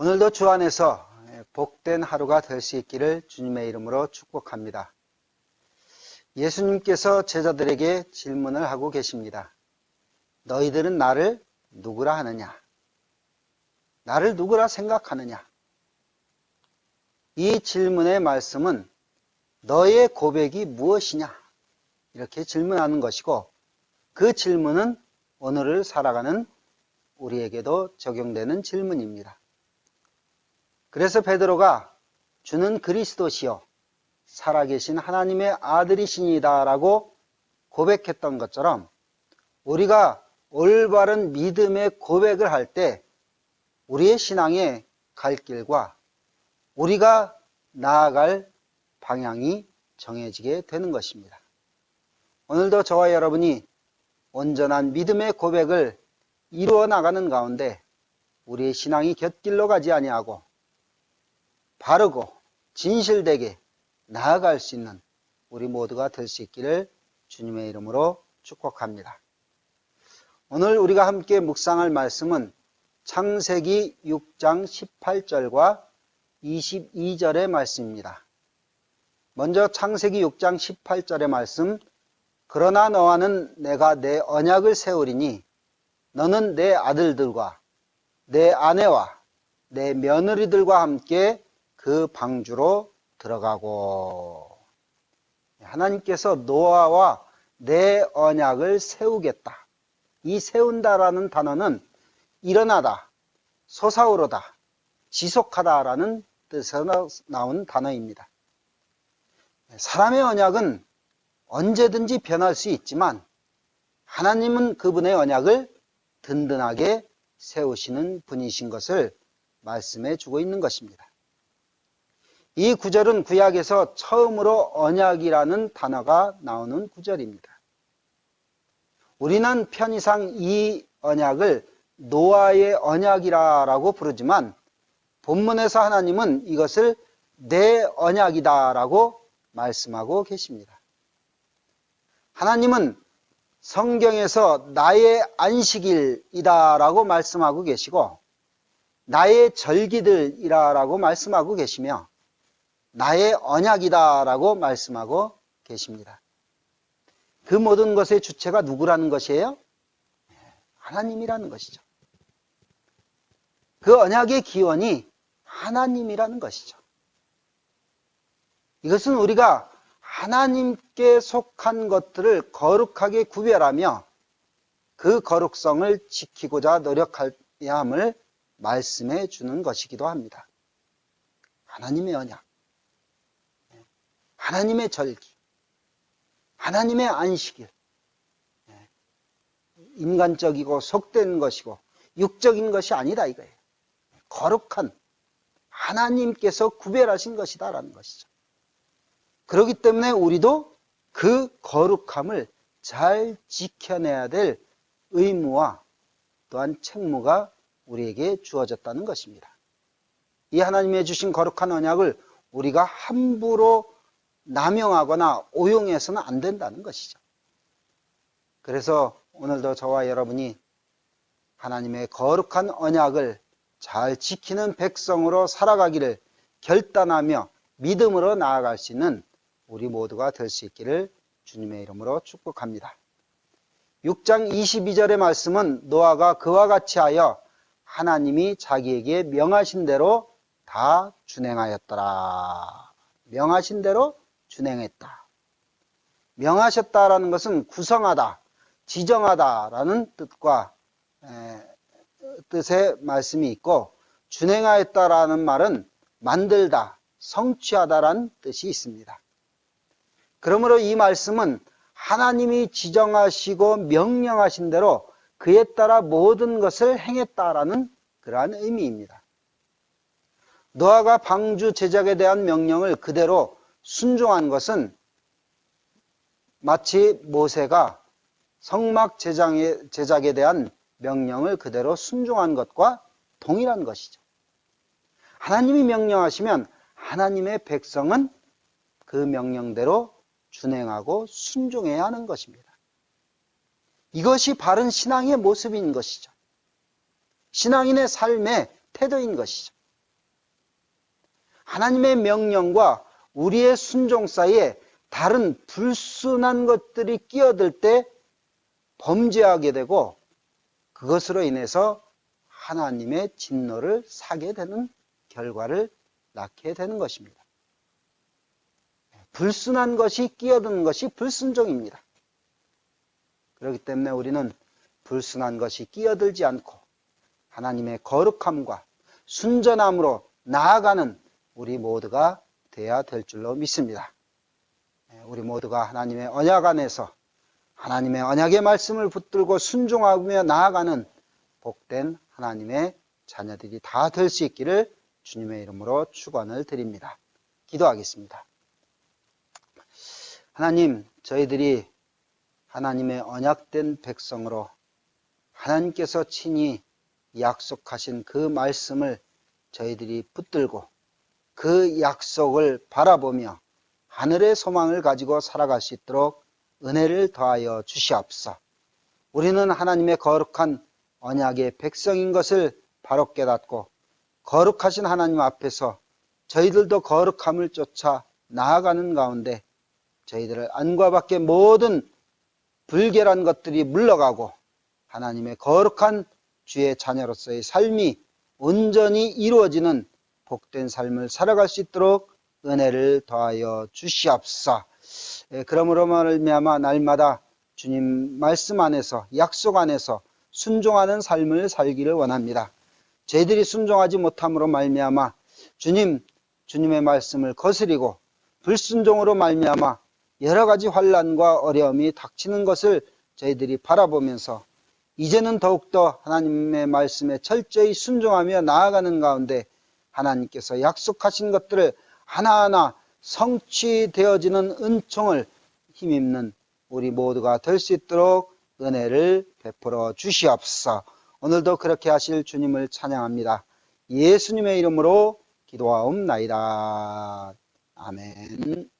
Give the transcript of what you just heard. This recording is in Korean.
오늘도 주 안에서 복된 하루가 될 수 있기를 주님의 이름으로 축복합니다. 예수님께서 제자들에게 질문을 하고 계십니다. 너희들은 나를 누구라 하느냐? 나를 누구라 생각하느냐? 이 질문의 말씀은 너의 고백이 무엇이냐? 이렇게 질문하는 것이고, 그 질문은 오늘을 살아가는 우리에게도 적용되는 질문입니다. 그래서 베드로가 주는 그리스도시요 살아계신 하나님의 아들이시니다 라고 고백했던 것처럼, 우리가 올바른 믿음의 고백을 할 때 우리의 신앙의 갈 길과 우리가 나아갈 방향이 정해지게 되는 것입니다. 오늘도 저와 여러분이 온전한 믿음의 고백을 이루어 나가는 가운데 우리의 신앙이 곁길로 가지 아니하고 바르고 진실되게 나아갈 수 있는 우리 모두가 될 수 있기를 주님의 이름으로 축복합니다. 오늘 우리가 함께 묵상할 말씀은 창세기 6장 18절과 22절의 말씀입니다. 먼저 창세기 6장 18절의 말씀, 그러나 너와는 내가 내 언약을 세우리니 너는 내 아들들과 내 아내와 내 며느리들과 함께 그 방주로 들어가고. 하나님께서 노아와 내 언약을 세우겠다. 이 세운다라는 단어는 일어나다, 솟아오르다, 지속하다라는 뜻에서 나온 단어입니다. 사람의 언약은 언제든지 변할 수 있지만 하나님은 그분의 언약을 든든하게 세우시는 분이신 것을 말씀해 주고 있는 것입니다. 이 구절은 구약에서 처음으로 언약이라는 단어가 나오는 구절입니다. 우리는 편의상 이 언약을 노아의 언약이라고 부르지만 본문에서 하나님은 이것을 내 언약이다라고 말씀하고 계십니다. 하나님은 성경에서 나의 안식일이다라고 말씀하고 계시고 나의 절기들이라고 말씀하고 계시며 나의 언약이다라고 말씀하고 계십니다. 그 모든 것의 주체가 누구라는 것이에요? 하나님이라는 것이죠. 그 언약의 기원이 하나님이라는 것이죠. 이것은 우리가 하나님께 속한 것들을 거룩하게 구별하며 그 거룩성을 지키고자 노력해야 함을 말씀해 주는 것이기도 합니다. 하나님의 언약, 하나님의 절기, 하나님의 안식일, 인간적이고 속된 것이고 육적인 것이 아니다 이거예요. 거룩한 하나님께서 구별하신 것이다라는 것이죠. 그렇기 때문에 우리도 그 거룩함을 잘 지켜내야 될 의무와 또한 책무가 우리에게 주어졌다는 것입니다. 이 하나님의 주신 거룩한 언약을 우리가 함부로 남용하거나 오용해서는 안 된다는 것이죠. 그래서 오늘도 저와 여러분이 하나님의 거룩한 언약을 잘 지키는 백성으로 살아가기를 결단하며 믿음으로 나아갈 수 있는 우리 모두가 될 수 있기를 주님의 이름으로 축복합니다. 6장 22절의 말씀은 노아가 그와 같이 하여 하나님이 자기에게 명하신 대로 다 준행하였더라. 명하신 대로 준행했다. 명하셨다라는 것은 구성하다, 지정하다라는 뜻의 말씀이 있고, 준행하였다라는 말은 만들다, 성취하다라는 뜻이 있습니다. 그러므로 이 말씀은 하나님이 지정하시고 명령하신 대로 그에 따라 모든 것을 행했다라는 그러한 의미입니다. 노아가 방주 제작에 대한 명령을 그대로 순종한 것은 마치 모세가 성막 제작에 대한 명령을 그대로 순종한 것과 동일한 것이죠. 하나님이 명령하시면 하나님의 백성은 그 명령대로 준행하고 순종해야 하는 것입니다. 이것이 바른 신앙의 모습인 것이죠. 신앙인의 삶의 태도인 것이죠. 하나님의 명령과 우리의 순종 사이에 다른 불순한 것들이 끼어들 때 범죄하게 되고 그것으로 인해서 하나님의 진노를 사게 되는 결과를 낳게 되는 것입니다. 불순한 것이 끼어드는 것이 불순종입니다. 그렇기 때문에 우리는 불순한 것이 끼어들지 않고 하나님의 거룩함과 순전함으로 나아가는 우리 모두가 되어야 될 줄로 믿습니다. 우리 모두가 하나님의 언약 안에서 하나님의 언약의 말씀을 붙들고 순종하며 나아가는 복된 하나님의 자녀들이 다 될 수 있기를 주님의 이름으로 축원을 드립니다. 기도하겠습니다. 하나님, 저희들이 하나님의 언약된 백성으로 하나님께서 친히 약속하신 그 말씀을 저희들이 붙들고 그 약속을 바라보며 하늘의 소망을 가지고 살아갈 수 있도록 은혜를 더하여 주시옵소서. 우리는 하나님의 거룩한 언약의 백성인 것을 바로 깨닫고 거룩하신 하나님 앞에서 저희들도 거룩함을 쫓아 나아가는 가운데 저희들을 안과 밖의 모든 불결한 것들이 물러가고 하나님의 거룩한 주의 자녀로서의 삶이 온전히 이루어지는 복된 삶을 살아갈 수 있도록 은혜를 더하여 주시옵소서. 그러므로 말미암아 날마다 주님 말씀 안에서 약속 안에서 순종하는 삶을 살기를 원합니다. 저희들이 순종하지 못함으로 말미암아 주님의 말씀을 거스리고 불순종으로 말미암아 여러 가지 환난과 어려움이 닥치는 것을 저희들이 바라보면서 이제는 더욱더 하나님의 말씀에 철저히 순종하며 나아가는 가운데 하나님께서 약속하신 것들을 하나하나 성취되어지는 은총을 힘입는 우리 모두가 될 수 있도록 은혜를 베풀어 주시옵소서. 오늘도 그렇게 하실 주님을 찬양합니다. 예수님의 이름으로 기도하옵나이다. 아멘.